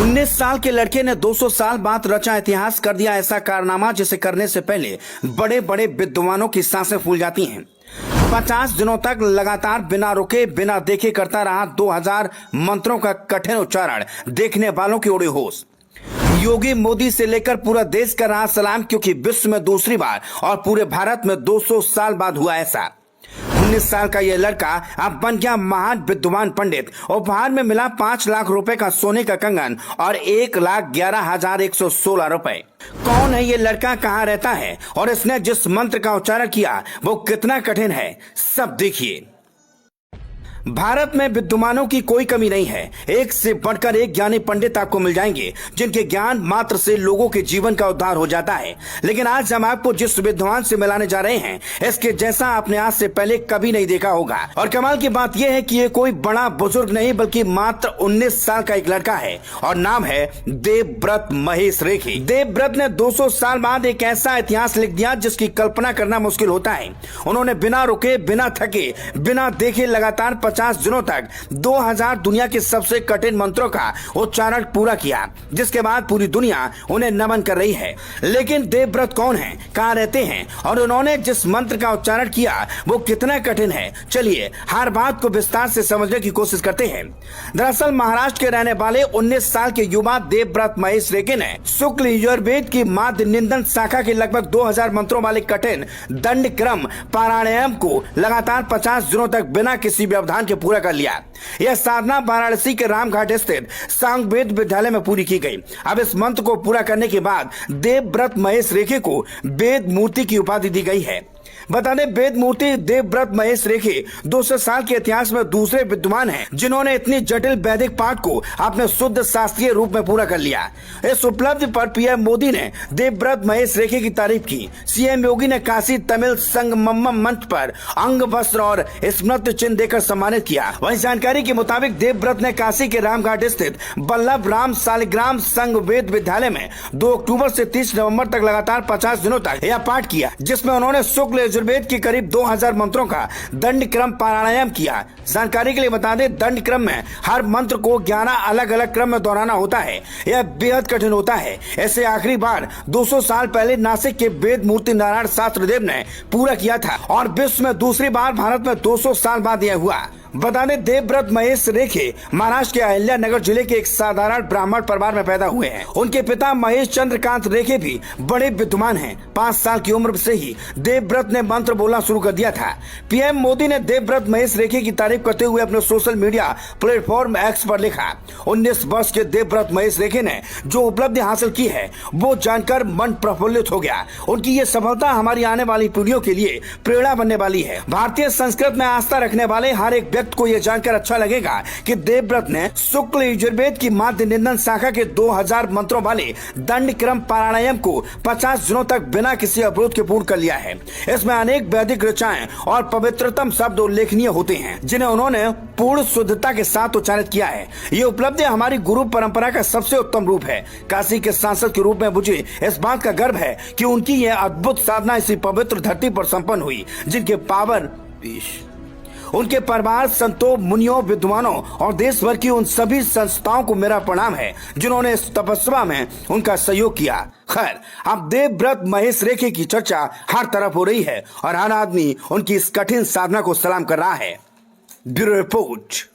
19 साल के लड़के ने 200 साल बाद रचा इतिहास, कर दिया ऐसा कारनामा जिसे करने से पहले बड़े बड़े विद्वानों की सांसें फूल जाती हैं। 50 दिनों तक लगातार बिना रुके बिना देखे करता रहा 2000 मंत्रों का कठिन उच्चारण, देखने वालों की उड़ी होश। योगी मोदी से लेकर पूरा देश कर रहा सलाम, क्योंकि विश्व में दूसरी बार और पूरे भारत में 200 साल बाद हुआ ऐसा। 19 साल का यह लड़का अब बन गया महान विद्वान पंडित। उपहार में मिला 5 लाख रुपए का सोने का कंगन और 1,11,116 रुपए। कौन है ये लड़का, कहाँ रहता है और इसने जिस मंत्र का उच्चारण किया वो कितना कठिन है, सब देखिए। भारत में विद्वानों की कोई कमी नहीं है। एक से बढ़कर एक ज्ञानी पंडित आपको मिल जाएंगे जिनके ज्ञान मात्र से लोगों के जीवन का उद्धार हो जाता है। लेकिन आज हम आपको जिस विद्वान से मिलाने जा रहे हैं, इसके जैसा आपने आज से पहले कभी नहीं देखा होगा। और कमाल की बात यह है कि ये कोई बड़ा बुजुर्ग नहीं बल्कि मात्र 19 साल का एक लड़का है और नाम है देवव्रत महेश रेखे। देवव्रत ने 200 साल बाद एक ऐसा इतिहास लिख दिया जिसकी कल्पना करना मुश्किल होता है। उन्होंने बिना रुके बिना थके बिना देखे लगातार 50 दिनों तक 2000 दुनिया के सबसे कठिन मंत्रों का उच्चारण पूरा किया, जिसके बाद पूरी दुनिया उन्हें नमन कर रही है। लेकिन देवव्रत कौन है, कहाँ रहते हैं और उन्होंने जिस मंत्र का उच्चारण किया वो कितना कठिन है, चलिए हर बात को विस्तार से समझने की कोशिश करते हैं। दरअसल महाराष्ट्र के रहने वाले 19 साल के युवा देवव्रत महेश रेखे ने शुक्ल यजुर्वेद की माध्य निंदन शाखा के लगभग 2000 मंत्रों वाले कठिन दंड क्रम पारायण को लगातार 50 दिनों तक बिना किसी व्यवधान के पूरा कर लिया। यह साधना वाराणसी के रामघाट स्थित सांगवेद विद्यालय में पूरी की गई। अब इस मंत्र को पूरा करने के बाद देवव्रत महेश रेखे को वेद मूर्ति की उपाधि दी गई है। बता दें, वेद मूर्ति देवव्रत महेश रेखे 200 साल के इतिहास में दूसरे विद्वान हैं जिन्होंने इतनी जटिल वैदिक पाठ को अपने शुद्ध शास्त्रीय रूप में पूरा कर लिया। इस उपलब्धि पर पीएम मोदी ने देवव्रत महेश रेखे की तारीफ की। सीएम योगी ने काशी तमिल संगमम मंच पर अंग वस्त्र और स्मृति चिन्ह देकर सम्मानित किया। वहीं जानकारी के मुताबिक देवव्रत ने काशी के रामघाट स्थित वल्लभ राम सालिग्राम संघ वेद विद्यालय में 2 अक्टूबर से 30 नवंबर तक लगातार 50 दिनों तक यह पाठ किया, जिसमें उन्होंने शुक्ल यजुर्वेद के करीब 2000 मंत्रों का दंड क्रम पारायण किया। जानकारी के लिए बता दें, दंड क्रम में हर मंत्र को 11 अलग अलग क्रम में दोहराना होता है। यह बेहद कठिन होता है। ऐसे आखिरी बार 200 साल पहले नासिक के वेद मूर्ति नारायण शास्त्रदेव ने पूरा किया था और विश्व में दूसरी बार भारत में 200 साल बाद यह हुआ। बता दें, देवव्रत महेश रेखे महाराष्ट्र के अहिल्यानगर जिले के एक साधारण ब्राह्मण परिवार में पैदा हुए हैं। उनके पिता महेश चंद्रकांत रेखे भी बड़े विद्वान हैं। 5 साल की उम्र से ही देवव्रत ने मंत्र बोलना शुरू कर दिया था। पीएम मोदी ने देवव्रत महेश रेखे की तारीफ करते हुए अपने सोशल मीडिया प्लेटफॉर्म एक्स पर लिखा, 19 वर्ष के देवव्रत महेश रेखे ने जो उपलब्धि हासिल की है वो जानकर मन प्रफुल्लित हो गया। उनकी ये सफलता हमारी आने वाली पीढ़ियों के लिए प्रेरणा बनने वाली है। भारतीय संस्कृति में आस्था रखने वाले हर एक को यह जानकर अच्छा लगेगा कि देवव्रत ने शुक्ल यजुर्वेद की माध्य निंदन शाखा के 2000 मंत्रों वाले दंड क्रम पारायण को 50 दिनों तक बिना किसी अवरोध के पूर्ण कर लिया है। इसमें अनेक वैदिक ऋचाएं और पवित्रतम शब्द उल्लेखनीय होते हैं जिन्हें उन्होंने पूर्ण शुद्धता के साथ उच्चारित किया है। ये उपलब्धि हमारी गुरु परंपरा का सबसे उत्तम रूप है। काशी के सांसद के रूप में मुझे इस बात का गर्व है कि उनकी यह अद्भुत साधना इसी पवित्र धरती पर संपन्न हुई, जिनके पावन उनके परिवार, संतों, मुनियों, विद्वानों और देश भर की उन सभी संस्थाओं को मेरा प्रणाम है जिन्होंने इस तपस्या में उनका सहयोग किया। खैर, अब देवव्रत महेश रेखे की चर्चा हर तरफ हो रही है और हर आदमी उनकी इस कठिन साधना को सलाम कर रहा है। Bureau report.